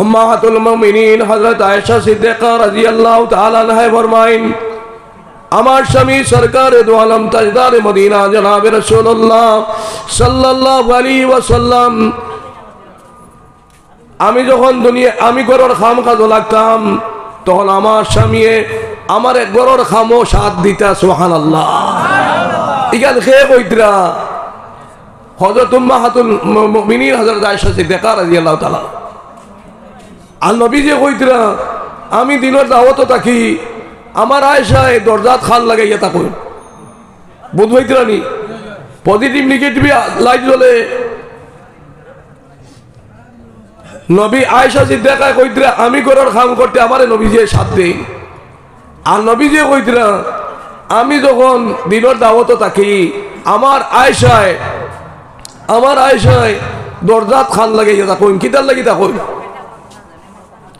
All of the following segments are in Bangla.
উম্মাহাতুল মুমিনিন হযরত আয়েশা সিদ্দিকা রাদিয়াল্লাহু তাআলা আনহা ফরমায়েন, আমার স্বামী সরকার দু আলম তাজদার মদিনা জনাব রাসূলুল্লাহ সাল্লাল্লাহু আলাইহি ওয়াসাল্লাম, আমি যখন আমি গরুর খাম কাজ লাগতাম, তখন আমার স্বামী আমার গরুর খামও সাথ দিতা। সুবহানাল্লাহ। ইগান খেয়ে কইতরা হযরত উম্মাহাতুল মুমিনিন হযরত আয়েশা সিদ্দিকা রাদিয়াল্লাহু তাআলা। আর নবী যে কইতরা আমি দিনের দাওয়াত থাকি, আমার আয়েশায় দরজাত খান লাগাইয়া তা কই বুঝ হইতরা নি, পজিটিভ নেগেটিভ লাইট জ্বলে। নবী আয়েশা সিদ্দিকা কইতরা আমি গরুর খাম করতে আমারে নবী যে সাথ দেই। আর নবী যে কইতরা আমি যখন দিনের দাওয়াত থাকি, আমার আয়েশায় দরজাত খান লাগাইয়া তা কই। কিতার লাগি তা কই,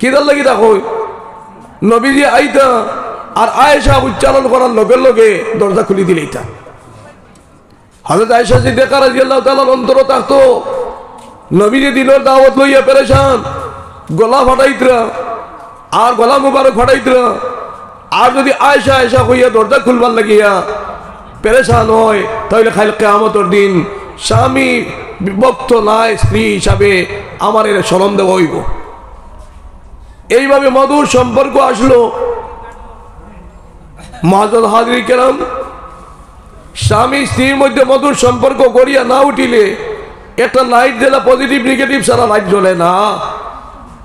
কিদার লাগি দেখো নবীজি আইতা আর আয়েশা উচ্চারণ করার লগে লগে দরজা খুলি দিলেইতা। হযরত আয়েশা সিদ্দিকা রাদিয়াল্লাহু তাআলা অন্তর থাকতো নবীজি দিনের দাওয়াত লইয়া পেরেশান, গলা ফাটাইতরা আর গলা মুবারক ফাটাইতরা। আর যদি আয়েশা কইয়া দরজা খুলবার লাগিয়া পেরেশান হয়, তাহলে খালি কিয়ামতের দিন স্বামী বিভক্ত নাই স্ত্রী হিসাবে আমার এর শরম দেওয়া হইব। এইভাবে মধুর সম্পর্ক আসলো। মুআজ্জাজ হাজির কেরাম, স্বামী স্ত্রীর মধ্যে মধুর সম্পর্ক গড়িয়া না উঠিলে একটা লাইট জ্বলা পজিটিভ নেগেটিভ সারা লাইট জ্বলে না।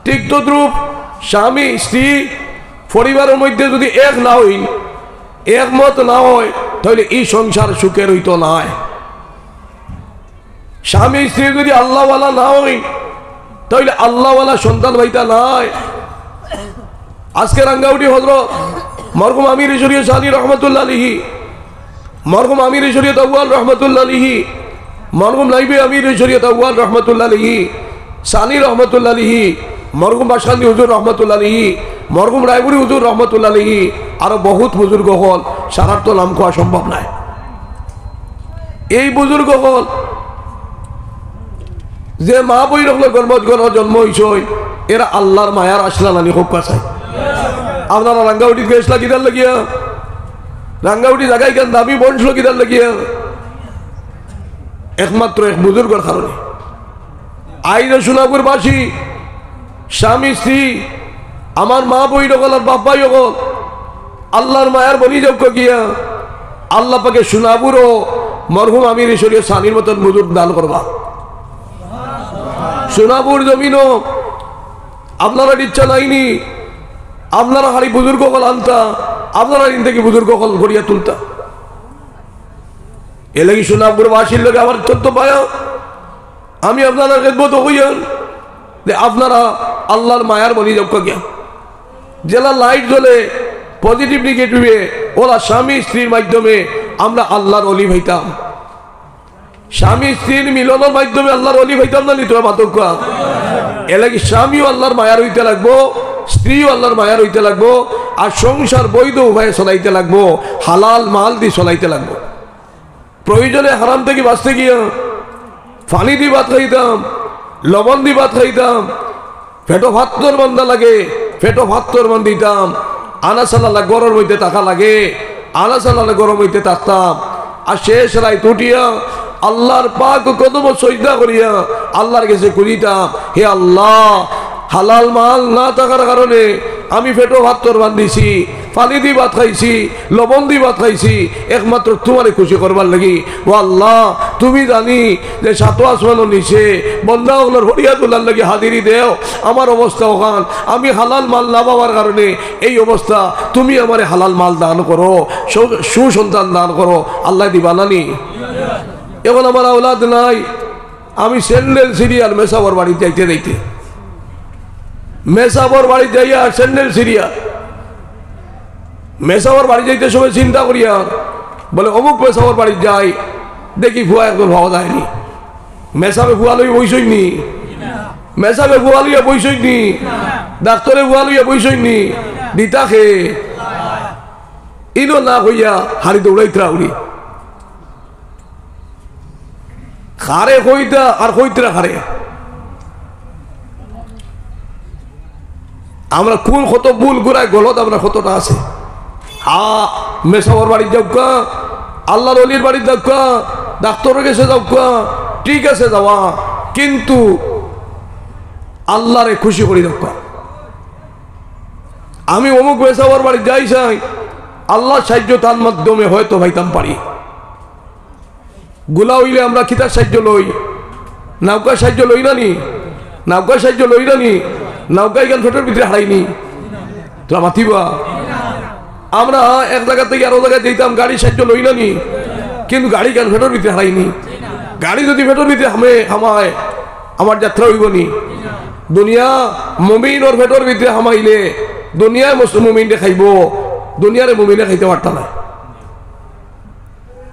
ঠিক তদ্রূপ স্বামী স্ত্রী পরিবারের মধ্যে যদি এক না হই, একমত না হয়, তাহলে এই সংসার সুখের হইতো না। স্বামী স্ত্রী যদি আল্লাহওয়ালা না হই, তাহলে আল্লাহওয়ালা সন্তান হইতা নাই। আজকে রাঙ্গাউটি হযরত মরহুম আমির শরীয়ত সানি রহমাতুল্লাহ আলাইহি, মরহুম আমির শরীয়ত আউয়াল রহমাতুল্লাহ আলাইহি, মরহুম নাইবে আমির শরীয়ত আউয়াল রহমাতুল্লাহ আলাইহি, সানি রহমাতুল্লাহ আলাইহি, মরহুম বাশখালী হুজুর রহমাতুল্লাহ আলাইহি, মরহুম রায়পুরি হুজুর রহমাতুল্লাহ আলাইহি, আরো বহুত বুজুর্গ হল, সারার তো নাম কোয়া সম্ভব নাই। এই বুজুর্গ হল যে মা বই রকম জন্ম হইছে, এরা আল্লাহর মায়ার আসলা নানি হোক কাছায়। আপনারা রাঙ্গাউটি গেছলা কিদার লাগিয়া, রাঙ্গাউটি জায়গায় কেন দামি বনছিল কিদার লাগিয়া, একমাত্র এক বুজুর্গের কারণে। আইরে সোনাপুর বাসী স্বামী স্ত্রী আমার মা বই রকল আর বাপ্পাই রকল আল্লাহর মায়ার বলি যোগ্য গিয়া আল্লাহ পাকে সোনাপুর ও মরহুম আমির শরীয়ত সানির মতন বুজুর্গ দান করবা। সোনাপুর জমিনও আপনারা ইচ্ছা নাইনি, আপনারা হারি বুজুর্গ কল আনতা, আপনারা ইন থেকে বুজুর্গ কল গড়িয়া তুলতা। এ লাগি সোনাপুর বাসীর লোক আমার তথ্য পায়া আমি আপনারা খেদমত হইয়ান যে আপনারা আল্লাহর মায়ার বলি যোগ্য গিয়া জেলা লাইট জ্বলে পজিটিভ নেগেটিভে ওরা স্বামী স্ত্রীর মাধ্যমে আমরা আল্লাহর অলি হইতাম। স্বামী স্ত্রীর মিলনের মাধ্যমে আল্লাহর অলি হইতাম না নিতে মাতক। এ লাগি স্বামীও আল্লাহর মায়ার হইতে লাগবো, স্ত্রীও আল্লাহর মায়ার হইতে লাগবো, আর সংসার বৈধ উভয়ে চলাইতে লাগবো, হালাল মাল দিয়ে চলাইতে লাগবো। প্রয়োজনে হারাম থেকে বাঁচতে গিয়া পানি দিয়ে ভাত খাইতাম, লবণ দিয়ে ভাত খাইতাম, পেটো ভাত্তর বান্ধা লাগে পেটো ভাত্তর বান দিতাম, আনা সাল্লাহ গরম হইতে টাকা লাগে, আনা সাল্লাহ গরম হইতে থাকতাম। আর শেষ রায় উঠিয়া আল্লাহর পাক কদম সজদা করিয়া আল্লাহর কাছে করিতাম, হে আল্লাহ হালাল মাল না থাকার কারণে আমি পেটো ভাত্তর বান্ধিছি, পানি দিয়ে ভাত খাইছি, লবণ দিয়ে ভাত খাইছি, একমাত্র তোমারে খুশি করবার লাগি। ও আল্লাহ তুমি জানি যে সাতো আসমানের নিচে বন্দা ওগুলোর হরিয়া তোলার লাগি হাজিরি দেও। আমার অবস্থা ওখান আমি হালাল মাল না পাওয়ার কারণে এই অবস্থা, তুমি আমারে হালাল মাল দান করো, সুসন্তান দান করো। আল্লাহ দিবা নানি। এখন আমার আওলাদ নাই, আমি স্যান্ডেল সিরিয়াল মেসাবর বাড়ি যাইতে যাইতে মেসাবর বাড়ি যাইয়া স্যান্ডেল সিরিয়া মেসাবর বাড়ি যাইতে সময় চিন্তা করিয়া বলে অমুক মেসাবর বাড়ি যাই, দেখি ভুয়া একদম ভাবা যায়নি। মেসাবে ভুয়া লইয়া বইসইনি, মেসাবে ভুয়া লইয়া বইসইনি, ডাক্তারে ভুয়া লইয়া বইসইনি, দিতা খে ইনো না হইয়া হাড়ি দৌড়াইতরা উড়ি খারে কইতা আর কইতরা খারে। আমরা কোন কত ভুল গুড়ায় গলত আমরা কতটা আছে। হ্যাঁ, মেসাবর বাড়ির যাওকা, আল্লাহর অলির বাড়ির যাওকা, ডাক্তারের কাছে যাওকা, ঠিক আছে যাওয়া, কিন্তু আল্লাহরে খুশি করি যাওকা। আমি অমুক মেসাবর বাড়ি যাই চাই, আল্লাহ সাহায্য তার মাধ্যমে হয়তো ভাইতাম পারি। গুলা হইলে আমরা কিতার সাহায্য লই, নৌকার সাহায্য লই না নি, নৌকার সাহায্য লই না নি, নৌকা এখান ফেটোর ভিতরে হারাইনি তো মাতিবা। আমরা এক জায়গা থেকে আরো জায়গায় যেতাম, গাড়ির সাহায্য লই না নি, কিন্তু গাড়ি কেন ফেটোর ভিতরে হারাইনি। গাড়ি যদি ফেটোর ভিতরে হামায় আমার যাত্রা হইব নি। দুনিয়া মুমিন ওর ফেটোর ভিতরে হামাইলে দুনিয়ায় মুমিনরে খাইব, দুনিয়ারে মুমিনে খাইতে পারত না।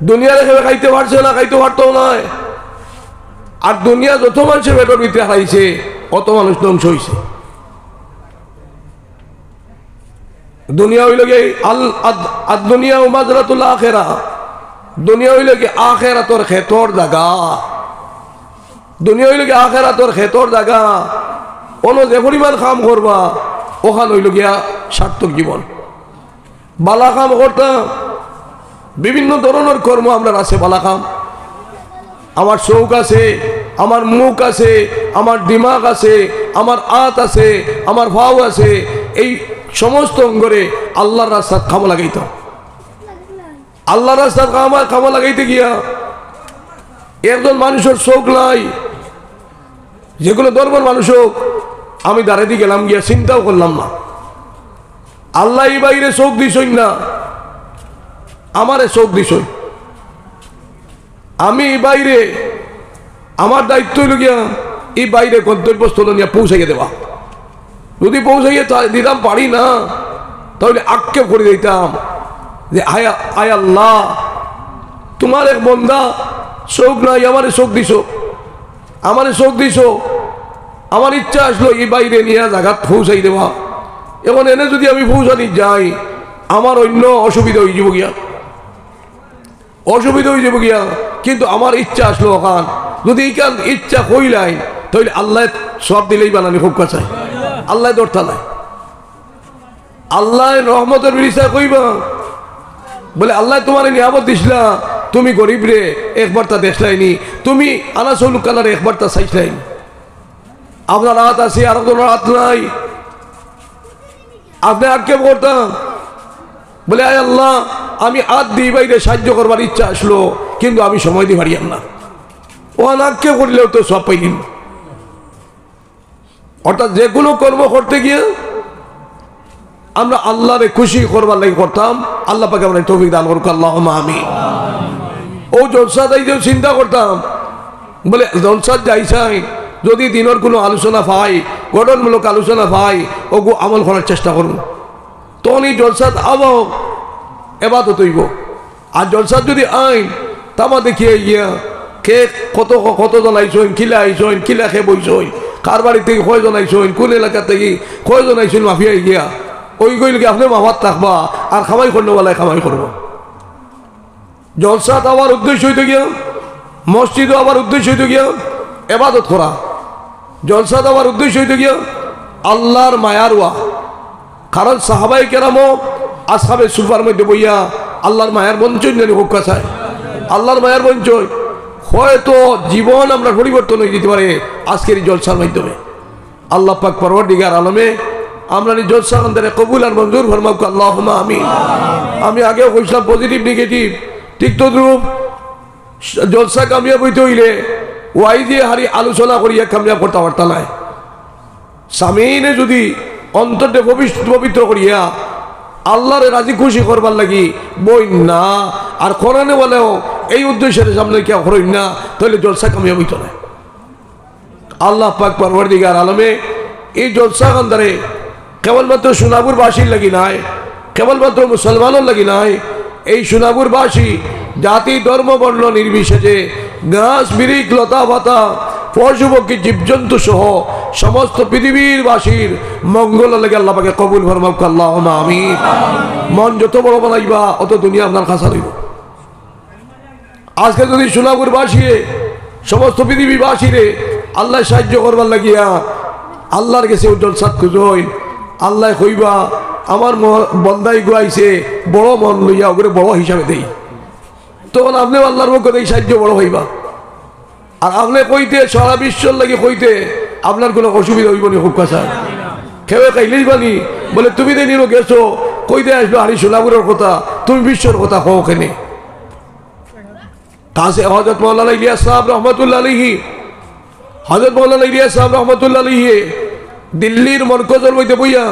দুনিয়ারে খাইতে পারছে না, খাইতে পারত নয়। আর দুনিয়া যত মানুষের পেটের ভিতরে হারাইছে অত মানুষ ধ্বংস হয়েছে। দুনিয়া হইল কি আল দুনিয়া মাজরাতুল আখিরা, দুনিয়া হইল কি আখিরাতর খেতর জায়গা, দুনিয়া হইল কি আখিরাতর খেতর জায়গা। কোনো যে পরিমাণ কাম করবা ওখান হইল গিয়া সার্থক জীবন। বালা কাম করতাম, বিভিন্ন ধরনের কর্ম আমরা আছে বালা কাম। আমার চোখ আছে, আমার মুখ আছে, আমার দিমাগ আছে, আমার আত আছে, আমার ভাও আছে, এই সমস্ত অঙ্গরে আল্লাহর রাস্তায় কাম লাগাইতাম। আল্লাহর রাস্তায় কাম লাগাইতে গিয়া একজন মানুষের চোখ নাই, যেগুলো ধর্মের মানুষ হোক, আমি দাঁড়াইতে গেলাম গিয়া চিন্তাও করলাম না। আল্লাহ এই বাইরে চোখ দিছই না, আমারে চোখ দিছই। আমি বাইরে আমার দায়িত্ব হইল গিয়া এই বাইরে গন্তব্যস্থল নিয়ে পৌঁছাইয়ে দেওয়া। যদি পৌঁছাইয়ে দিতাম পারি না, তাহলে আক্ষেপ করে দিতাম যে আয় আল্লাহ, তোমার এক বন্দা চোখ নাই, আমারে চোখ দিছ, আমারে চোখ দিছ। আমার ইচ্ছা আসলো এই বাইরে নিয়ে জায়গা পৌঁছাই দেওয়া। এখন এনে যদি আমি পৌঁছানি যাই, আমার অন্য অসুবিধা হয়ে যাব গিয়া, অসুবিধা হয়ে যাব গিয়া। কিন্তু আমার ইচ্ছা আসলো ওখান, যদি এইখান ইচ্ছা কইলাই, তাহলে আল্লাহ সব দিলেই বানানি খুব কাছায়, আল্লাহ দরতা নাই। আল্লাহ রহমতের বিরিশা কইবা বলে আল্লাহ তোমার নিয়ামত দিছিলা, তুমি গরিব রে একবার তা দেখলাইনি, তুমি আনাসুল কালার একবার তা চাইছলাইনি। আপনার হাত আছে, আর কোনো হাত নাই, আপনি আক্ষেপ করতাম বলে আয় আল্লাহ, আমি হাত দিই বাইরে সাহায্য করবার ইচ্ছা আসলো, কিন্তু আমি সময় দিয়ে পারিয়াম না। ও আক্ষেপ করলেও তো সব পাইনি। অর্থাৎ যে কোনো কর্ম করতে গিয়ে আমরা আল্লাহরে খুশি করবার লাগে করতাম। আল্লাহ পাকে আমরা তৌফিক দান করুক, আল্লাহুম্মা আমিন। ও জলসা যাইতেও চিন্তা করতাম বলে জলসা যাইছাই, যদি দিনের কোনো আলোচনা পাই, গঠনমূলক আলোচনা পাই, ওগু আমল করার চেষ্টা করুন। তখন এই জলসাত আবো এবাদত হইব। আর জলসাত যদি আইন তামা দেখিয়ে গিয়া কে কতজন আইসইন, কিলা আইসইন, কিলা খে বইসইন, কার বাড়ি থেকে কয়জন আইসইন, কোন এলাকা থেকে কয়জন আইসইন, মাফিয়া গিয়া ওই গইলকে আপনি মাফাত থাকবা আর খামাই করনেওয়ালায় খামাই করবো। জলসাত আবার উদ্দেশ্য হইতে গিয়া, মসজিদও আবার উদ্দেশ্য হইতে গিয়া এবাদত করা। জলসাত আবার উদ্দেশ্য হইতে গিয়া আল্লাহর মায়ার ওয়া। কারণ সাহাবাই কেরামও আসহাবে সুফার মধ্যে বইয়া আল্লাহর মায়ার বঞ্চন জানি হোক কাছায়, আল্লাহর মায়ার বঞ্চন। হয়তো জীবন আমরা পরিবর্তন হয়ে যেতে পারে আজকের এই জলসার মাধ্যমে। আল্লাহ পাক পরওয়ারদিগার আলমে আমরা এই জলসা আন্দরে কবুল আর মঞ্জুর ফরমাউক, আল্লাহুম্মা আমিন। আমি আগেও কইছিলাম পজিটিভ নেগেটিভ ঠিক তদ্রূপ জলসা কামিয়াব হইতে হইলে ওয়াই দিয়ে হারি আলোচনা করিয়া কামিয়াব করতে পারতা নাই। সামিনে যদি অন্তরটা পবিত্র করিয়া আল্লাহরে রাজি খুশি করবার লাগি বই না, আর কোরআনে বলেও এই উদ্দেশ্যের সামনে কেউ করেন না, তাহলে জলসা কামিয়াব হইত না। আল্লাহ পাক পরওয়ারদিগার আলমে এই জলসা আন্দরে কেবলমাত্র সোনাপুর বাসীর লাগি নাই, কেবলমাত্র মুসলমানের লাগি নাই, এই সোনাপুরবাসী জাতি ধর্ম বর্ণ নির্বিশেষে গাছ বিরিক লতা পাতা পশু পক্ষী জীবজন্তু সহ সমস্ত পৃথিবীর বাসীর মঙ্গল লাগে আল্লাহ পাকে কবুল ফরমাউক, আল্লাহুম্মা আমিন। মন যত বড় বানাইবা অত দুনিয়া আপনার কাছে হইব। আজকে যদি সোনাপুরবাসী সমস্ত পৃথিবীবাসীরে আল্লাহ সাহায্য করবার লাগিয়া আল্লাহর কাছে জলসাত খুঁজইন, আল্লাহ কইবা আমার বন্দাই গুয়াইছে বড় মন লইয়া ওগুলো বড় হিসাবে দেই, তখন আপনি আল্লাহর পক্ষ থেকে সাহায্য বড় হইবা। আর আপনি কইতে সারা বিশ্বর লাগে কইতে আপনার কোনো অসুবিধা হইব নি? খুব কথা খেয়ে খাইলেই বানি বলে তুমি তো নিরো গেছো কইতে আসবে হারি সোনাপুরের কথা, তুমি বিশ্বর কথা কও কেনে? কাছে হযরত মাওলানা ইলিয়াস সাহেব রহমতুল্লাহ আলাইহি, হযরত মাওলানা ইলিয়াস সাহেব রহমতুল্লাহ আলাইহি দিল্লির মরকজের মধ্যে বইয়া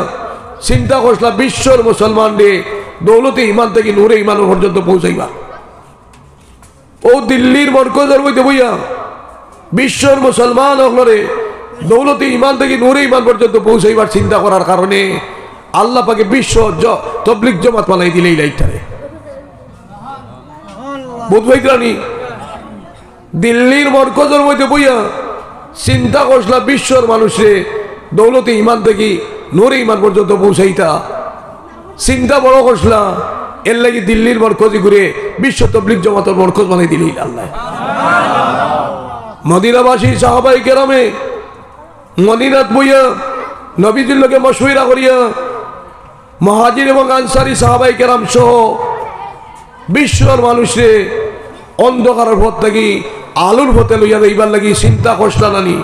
চিন্তা করছিলাম বিশ্বর মুসলমানদের দৌলতে ইমান থেকে নূরে ইমান পর্যন্ত পৌঁছাইবা। ও দিল্লির মরকজের মধ্যে বইয়া বিশ্বর মুসলমান হলরে দৌলতে ইমান থেকে নূরে ইমান পর্যন্ত পৌঁছাইবার চিন্তা করার কারণে আল্লাহ পাকে বিশ্ব তবলিগ জমাত বানাই দিলে এই লাইটটারে বুধবাইরানি দিল্লির মরকজের মধ্যে বইয়া চিন্তা করছিলাম বিশ্বর মানুষে দৌলতে ইমান থেকে নূরে ইমান পর্যন্ত পৌঁছাইতা চিন্তা বড় করছিলাম। এর লাগি দিল্লির মরকজে ঘুরে বিশ্ব তবলিগ জমাতের মরকজ বানাই দিলেই আল্লাহ। মদিনাবাসী সাহাবায়ে কেরামে মদিনাত বইয়া নবীজির লোকে মশওয়ারা করিয়া মুহাজির এবং আনসারী সাহাবায়ে কেরাম সহ বিশ্বর মানুষে অন্ধকারের পথ থেকে আলোর পথে লইয়া যাইবার লাগি চিন্তা করছলানি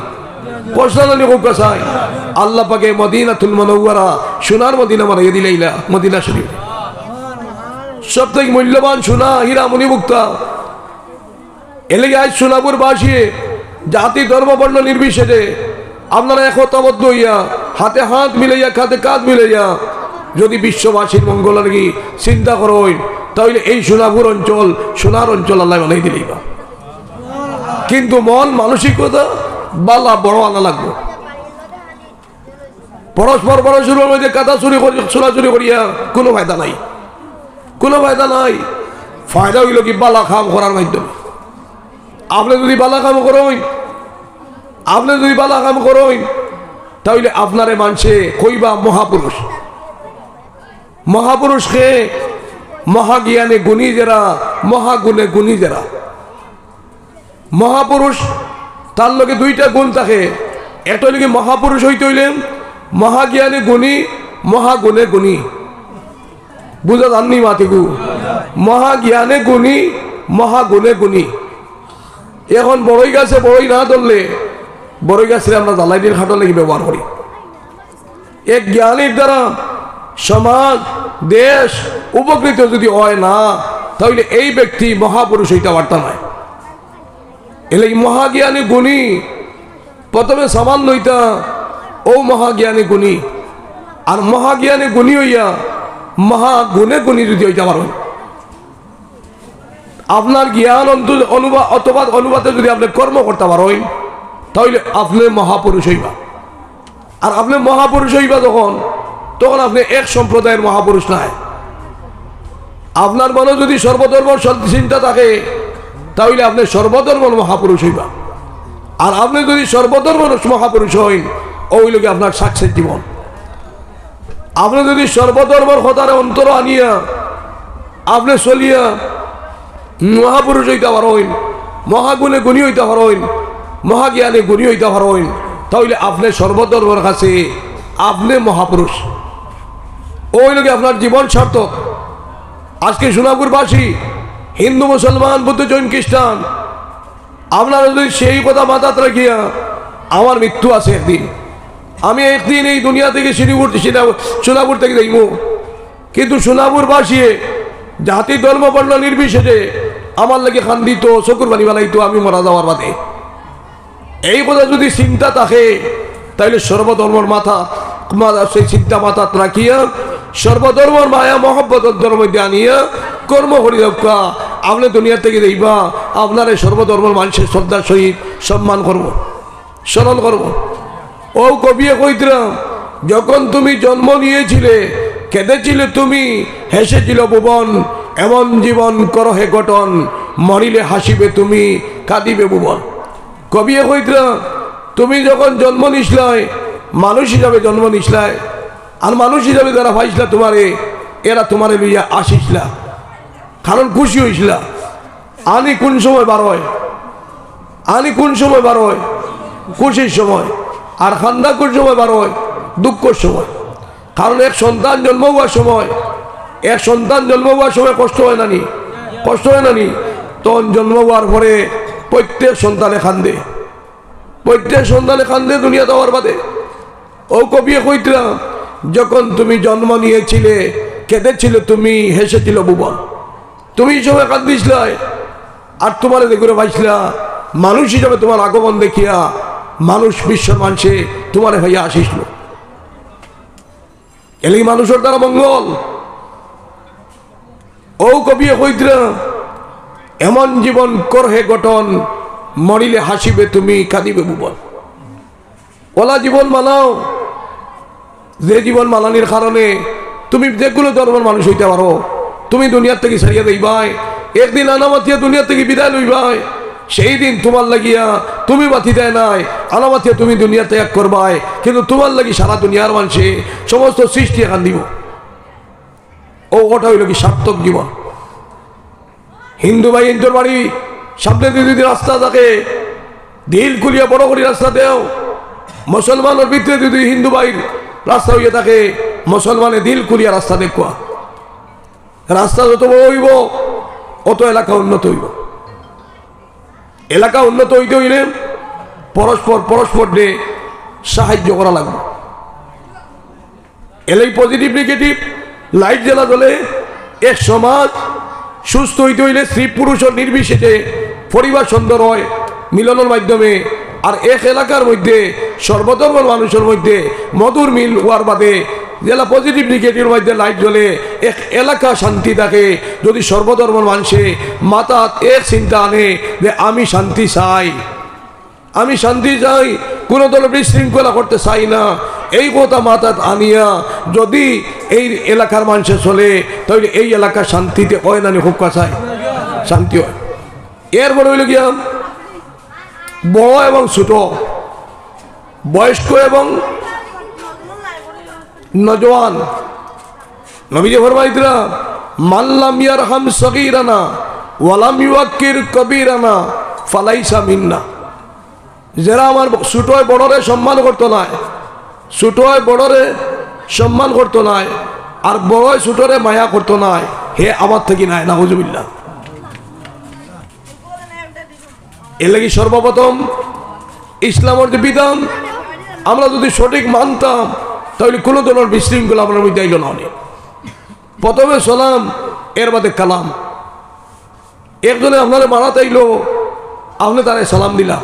খুব কাছাই আল্লাহ পাকে মদিনাতুল মুনাওয়ারা সোনার মদিনা বানাইয়া দিলাইলা। মদিনা শরীফ সব থেকে মূল্যবান সোনা হীরা মণিমুক্তা। এলাকা আজ সোনাপুর বাসী জাতি ধর্ম বর্ণ নির্বিশেষে আপনারা একতাবদ্ধ হইয়া হাতে হাত মিলাইয়া কাঁধে কাঁধ মিলাইয়া যদি বিশ্ববাসীর মঙ্গল লাগি চিন্তা করেন তাহলে এই সোনাপুর অঞ্চল সোনার অঞ্চল আল্লাহ বানাই দিলেই বা। কিন্তু মন মানসিকতা বালা বড় আনা লাগবে। পরস্পর পরস্পরের মধ্যে কথা চুরি করিয়া কোনো ফায়দা নাই, কোনো ফায়দা নাই। ফায়দা হইল কি বালা কাম করার মাধ্যমে। আপনি যদি বালা কাম করেন, আপনি যদি বালা কাম করেন তাহলে আপনারে মানুষে কইবা মহাপুরুষ। মহাপুরুষকে মহাজ্ঞানে গুণী যারা, মহাগুণে গুণী যারা। মহাপুরুষ তার লগে দুইটা গুণ থাকে, একটা হইলে মহাপুরুষ হইতে হইলে মহাজ্ঞানে গুণী, মহাগুণে গুণী। বুঝা জাননি মাতিকু? মহাজ্ঞানে গুণী, মহাগুণে গুণী। এখন বড়ই গাছে বড়ই না ধরলে বড়ই গাছের আমরা জ্বালাই দিয়ে খাটো লেগে ব্যবহার করি। এক জ্ঞানীর দ্বারা সমাজ দেশ উপকৃত যদি হয় না তাহলে এই ব্যক্তি মহাপুরুষ হইতে পারত না। এলে মহাজ্ঞানী গুণী প্রথমে সমান লইতা ও মহাজ্ঞানী গুণী, আর মহাজ্ঞানী গুণী হইয়া মহাগুণে গুণী যদি হইতে পারেন। আপনার জ্ঞান অথবা অনুবাদে যদি আপনি কর্ম করতে পারেন তাহলে আপনি মহাপুরুষ হইবা। আর আপনি মহাপুরুষ হইবা তখন আপনি এক সম্প্রদায়ের মহাপুরুষ নাই। আপনার মনে যদি সর্বধর্ম চিন্তা থাকে তাহলে আপনি সর্বধর্ম মহাপুরুষ হইবা। আর আপনি যদি সর্বধর্ম মহাপুরুষ হইন ওই লোকে আপনার সাকসেস জীবন। আপনি যদি সর্বধর্মের কথার অন্তর আনিয়া আপনি চলিয়া মহাপুরুষ হইতে পারেন, মহাগুণে গুণী হইতে পারেন, মহাজ্ঞানে গুণী হইতে পারেন তাহলে আপনি সর্বধর্মের কাছে আপনি মহাপুরুষ। ওই লোকে আপনার জীবন সার্থক। আজকে সোনাপুরবাসী হিন্দু মুসলমান বুদ্ধ জৈন খ্রিস্টান আপনারা যদি সেই কথা মাথাতে রাখিয়া আমার মৃত্যু আছে একদিন, আমি একদিন এই দুনিয়া থেকে সোনাপুর থেকে যাইব, কিন্তু সোনাপুরবাসী জাতি ধর্ম বর্ণ নির্বিশেষে আমার লাগে খান্দিত চকুর পানি বানাইতো আমি মারা যাওয়ার বাদে। এই কথা যদি চিন্তা থাকে তাহলে সর্বধর্মর সেই চিন্তা মাথা রাখিয়া সর্বধর্মর মায়া মহব্বতের মধ্যে আনিয়া কর্ম করি রক্ষা আপনি দুনিয়া থেকে দেখবা আপনার এই সর্বধর্মের মানুষের শ্রদ্ধার সহিত সম্মান করব, স্মরণ করব। ও কবিয়ে কইতরাম, যখন তুমি জন্ম নিয়েছিলে কেঁদেছিলে তুমি, হেসেছিল ভুবন, এমন জীবন করো হে গঠন, মরিলে হাসিবে তুমি, কাঁদিবে ভুবন। কবিয়ে কইতরাম, তুমি যখন জন্ম নিসলাই মানুষ হিসাবে জন্ম নিসলাই, আর মানুষ হিসাবে যারা পাইছিলা তোমারে এরা তোমারে লইয়া আসিসলা, কারণ খুশি হইসলা। আনি কোন সময় বার হয়? আনি কোন সময় বার হয়? খুশির সময়। আর খান্দা কোন সময় বার হয়? দুঃখের সময়। কারণ এক সন্তান জন্ম হওয়ার সময় কষ্ট হয় না নি? কষ্ট হয় না নি? তখন জন্ম হওয়ার পরে প্রত্যেক সন্তানে কান্দে দুনিয়া দেওয়ার বাদে। ও কবিয়ে কইতরা, যখন তুমি জন্ম নিয়েছিলে কেঁদেছিলে, তুমি হেসেছিল ভুবন, তুমি সময় কান্দিসলাই, আর তোমার দেখে ভাইছিলা মানুষ হিসাবে তোমার আগমন দেখিয়া মানুষ বিশ্বর মানুষে তোমার ভাইয়া আসিসল। এলি মানুষের দ্বারা মঙ্গল। ও কবিয়ে কইতরা, এমন জীবন করহে গঠন, মরিলে হাসিবে তুমি কাঁদিবে ভুবন। ওলা জীবন মানাও, যে জীবন মানানির কারণে তুমি যেগুলো ধর্মের মানুষ হইতে পারো। তুমি দুনিয়ার থেকে ছাড়িয়ে দেইবাই, একদিন আনামাতিয়া দুনিয়ার থেকে বিদায় লইবাই, সেই দিন তোমার লাগিয়া তুমি বাতি দেয় নাই, আনামাতিয়া তুমি দুনিয়া ত্যাগ করবাই, কিন্তু তোমার লাগি সারা দুনিয়ার মানুষে সমস্ত সৃষ্টি এখান দিব। ওটা হইল কি সার্থক জীবন। হিন্দু ভাই হিন্দুর বাড়ি সামনে যদি রাস্তা থাকে, দিল খুলিয়া বড় করে রাস্তা দেও। মুসলমানের ভিতরে যদি হিন্দু ভাইয়ের রাস্তা হইয়া থাকে, মুসলমানে দিল খুলিয়া রাস্তা দেখুয়া। রাস্তা যত বড় হইব অত এলাকা উন্নত হইব। এলাকা উন্নত হইতে হইলে পরস্পর সাহায্য করা লাগবে। এলাই পজিটিভ নেগেটিভ লাইট জ্বালা জ্বলে। এক সমাজ সুস্থ হইতে হইলে স্ত্রী পুরুষ নির্বিশেষে পরিবার সুন্দর হয় মিলনের মাধ্যমে। আর এক এলাকার মধ্যে সর্বধর্মের মানুষের মধ্যে মধুর মিল হওয়ার বাদে যেটা পজিটিভ নেগেটিভের মধ্যে লাইট জ্বলে, এক এলাকা শান্তি থাকে যদি সর্বধর্মের মানুষে মাথা এক চিন্তা আনে যে আমি শান্তি চাই, কোনো দল বিশৃঙ্খলা করতে চাই না, এই কথা মাথাত আনিয়া যদি এই এলাকার মানুষে চলে, তাহলে এই এলাকা শান্তিতে হয় না, খুব কাছায় শান্তি হয়। এরপরে হইল গিয়া বড় এবং ছোট, বয়স্ক এবং নজওয়ান। নবীজি ফরমাইতরা, মাল্লাম ইয়ারহাম সগীরানা ওয়ালাম ইউয়াক্কির কবীরানা ফালাইসা মিন্না। যারা আমার ছোট বড়রে সম্মান করতো না, ছোট বড়রে সম্মান করতো না, আর বড় ছোটরে মায়া করতো না, হে আমার থেকে নাই, নাউজুবিল্লাহ। এর লাগি সর্বপ্রথম ইসলামের যে বিধান আমরা যদি সঠিক মানতাম, তাহলে কোনো ধরনের বিশৃঙ্খলা আপনার মধ্যে আইল না। প্রথমে সালাম, এর বাদে কালাম। একজনে আপনারা মারাতে আইলো, আপনি তারা সালাম দিলা।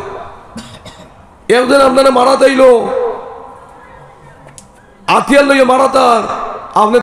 একজনে আপনারা মারাতে আইলো, আতিয়ার লইয়া মারাতার, আপনি